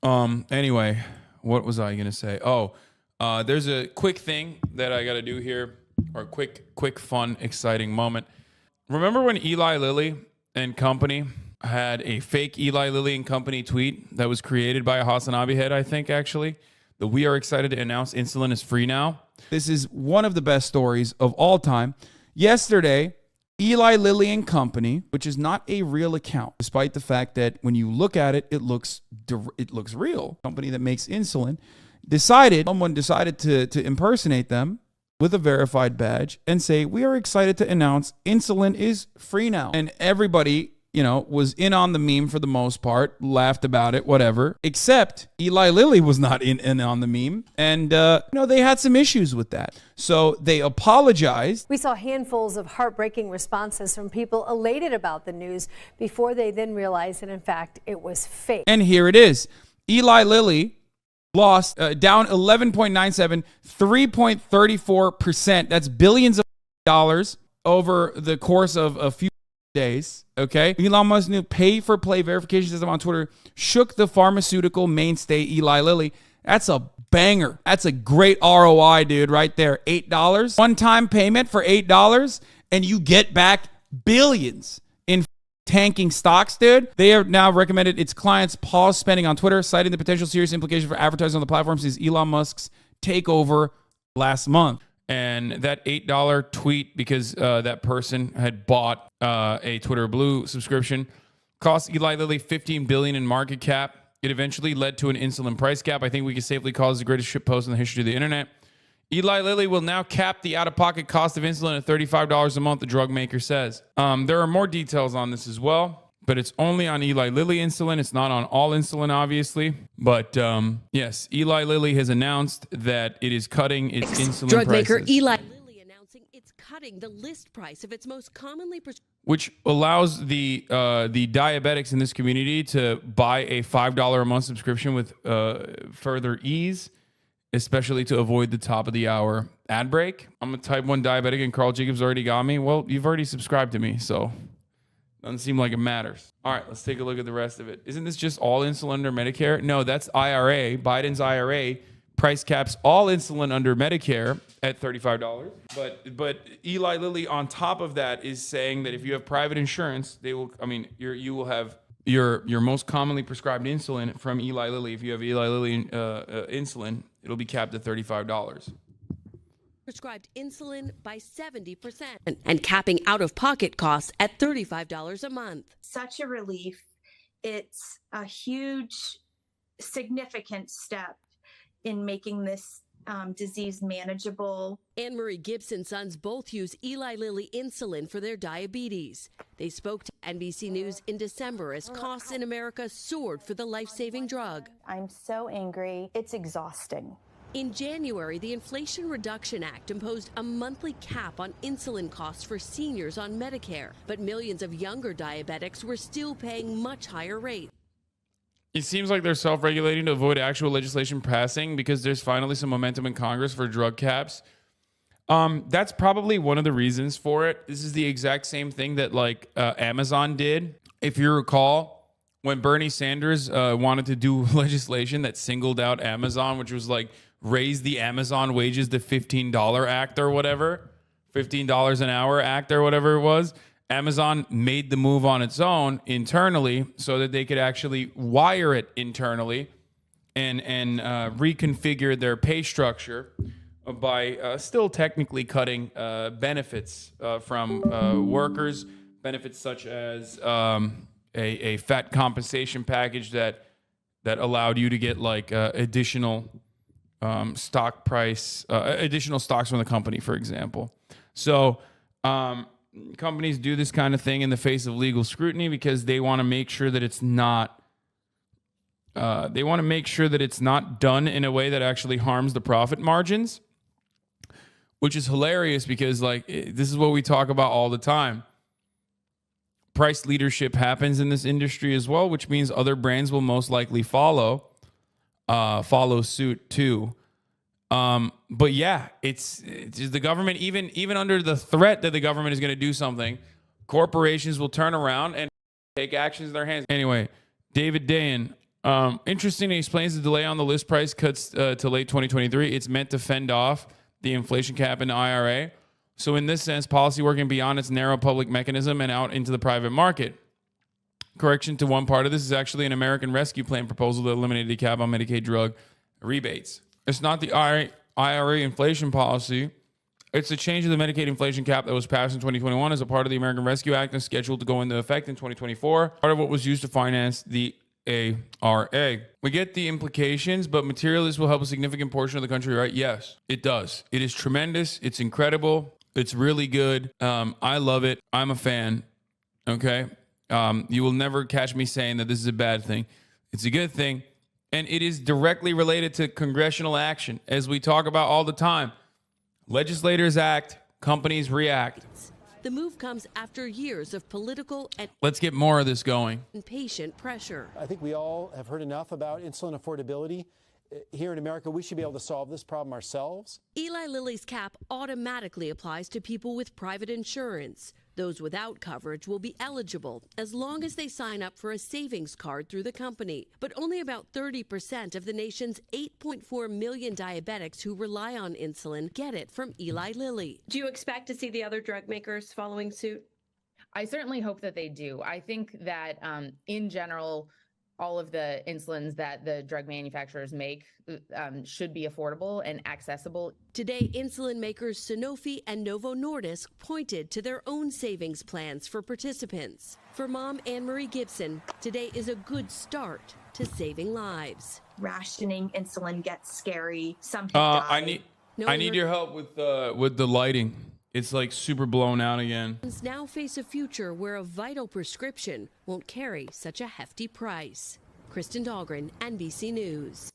Anyway, what was I gonna say? Oh, there's a quick thing that I gotta do here, or quick, fun, exciting moment. Remember when Eli Lilly and company had a fake Eli Lilly and company tweet that was created by a Hasanabi head, I think, actually? The "We are excited to announce insulin is free now." This is one of the best stories of all time. Yesterday, Eli Lilly and Company, which is not a real account, despite the fact that when you look at it, it looks real. Company that makes insulin someone decided to impersonate them with a verified badge and say, "We are excited to announce insulin is free now." And everybody, was in on the meme for the most part, laughed about it, whatever, except Eli Lilly was not in on the meme. And, they had some issues with that. So they apologized. We saw handfuls of heartbreaking responses from people elated about the news before they then realized that, in fact, it was fake. And here it is. Eli Lilly lost, down 11.97, 3.34%. That's billions of dollars over the course of a few days. Okay. Elon Musk's new pay-for-play verification system on Twitter shook the pharmaceutical mainstay Eli Lilly. That's a banger. That's a great ROI, dude, right there. $8. One-time payment for $8, and you get back billions in tanking stocks, dude. They have now recommended its clients pause spending on Twitter, citing the potential serious implications for advertising on the platform since Elon Musk's takeover last month. And that $8 tweet, because that person had bought a Twitter Blue subscription, cost Eli Lilly $15 billion in market cap. It eventually led to an insulin price cap. I think we can safely call this the greatest shit post in the history of the internet. Eli Lilly will now cap the out-of-pocket cost of insulin at $35 a month, the drug maker says. There are more details on this as well, but it's only on Eli Lilly insulin. It's not on all insulin, obviously. But yes, Eli Lilly has announced that it is cutting its insulin drug prices. Maker Eli Lilly announcing it's cutting the list price of its most commonly prescribed, which allows the diabetics in this community to buy a $5 a month subscription with further ease, especially to avoid the top of the hour ad break. I'm a type 1 diabetic and Carl Jacobs already got me. Well, you've already subscribed to me, so doesn't seem like it matters. All right, let's take a look at the rest of it. Isn't this just all insulin under Medicare? No, that's IRA. Biden's IRA price caps all insulin under Medicare at $35. But Eli Lilly on top of that is saying that if you have private insurance, you will have your most commonly prescribed insulin from Eli Lilly. If you have Eli Lilly insulin, it'll be capped at $35. prescribed insulin by 70% and capping out-of-pocket costs at $35 a month. Such a relief. It's a huge, significant step in making this disease manageable. Anne-Marie Gibson's sons both use Eli Lilly insulin for their diabetes. They spoke to NBC News in December as costs in America soared for the life-saving drug. I'm so angry. It's exhausting. In January, the Inflation Reduction Act imposed a monthly cap on insulin costs for seniors on Medicare, but millions of younger diabetics were still paying much higher rates. It seems like they're self-regulating to avoid actual legislation passing because there's finally some momentum in Congress for drug caps. That's probably one of the reasons for it. This is the exact same thing that Amazon did. If you recall, when Bernie Sanders wanted to do legislation that singled out Amazon, which was raise the Amazon wages to $15 act or whatever, $15 an hour act or whatever it was. Amazon made the move on its own internally so that they could actually wire it internally and reconfigure their pay structure by still technically cutting benefits from workers, benefits such as a fat compensation package that allowed you to get additional stock price, additional stocks from the company, for example. So companies do this kind of thing in the face of legal scrutiny because they want to make sure that it's not done in a way that actually harms the profit margins, which is hilarious because this is what we talk about all the time. Price leadership happens in this industry as well, which means other brands will most likely follow suit too. But yeah, it's the government, even under the threat that the government is going to do something, corporations will turn around and take actions in their hands. Anyway, David Dayen Interesting, he explains the delay on the list price cuts to late 2023. It's meant to fend off the inflation cap in the IRA. So in this sense, policy working beyond its narrow public mechanism and out into the private market. Correction to one part of this is actually an American Rescue Plan proposal that eliminated the cap on Medicaid drug rebates. It's not the IRA inflation policy. It's a change of the Medicaid inflation cap that was passed in 2021 as a part of the American Rescue Act and scheduled to go into effect in 2024. Part of what was used to finance the ARA. We get the implications, but materialists will help a significant portion of the country, right? Yes, it does. It is tremendous. It's incredible. It's really good. I love it. I'm a fan. Okay. You will never catch me saying that this is a bad thing. It's a good thing. And it is directly related to congressional action. As we talk about all the time, legislators act, companies react. The move comes after years of political and Let's get more of this going. patient pressure. I think we all have heard enough about insulin affordability. Here in America, we should be able to solve this problem ourselves. Eli Lilly's cap automatically applies to people with private insurance. Those without coverage will be eligible as long as they sign up for a savings card through the company. But only about 30% of the nation's 8.4 million diabetics who rely on insulin get it from Eli Lilly. Do you expect to see the other drug makers following suit? I certainly hope that they do. I think that in general, all of the insulins that the drug manufacturers make should be affordable and accessible. Today, insulin makers Sanofi and Novo Nordisk pointed to their own savings plans for participants. For mom Anne-Marie Gibson, today is a good start to saving lives. Rationing insulin gets scary. Some people die. I need your help with the lighting. It's like super blown out again. Now face a future where a vital prescription won't carry such a hefty price. Kristen Dahlgren, NBC News.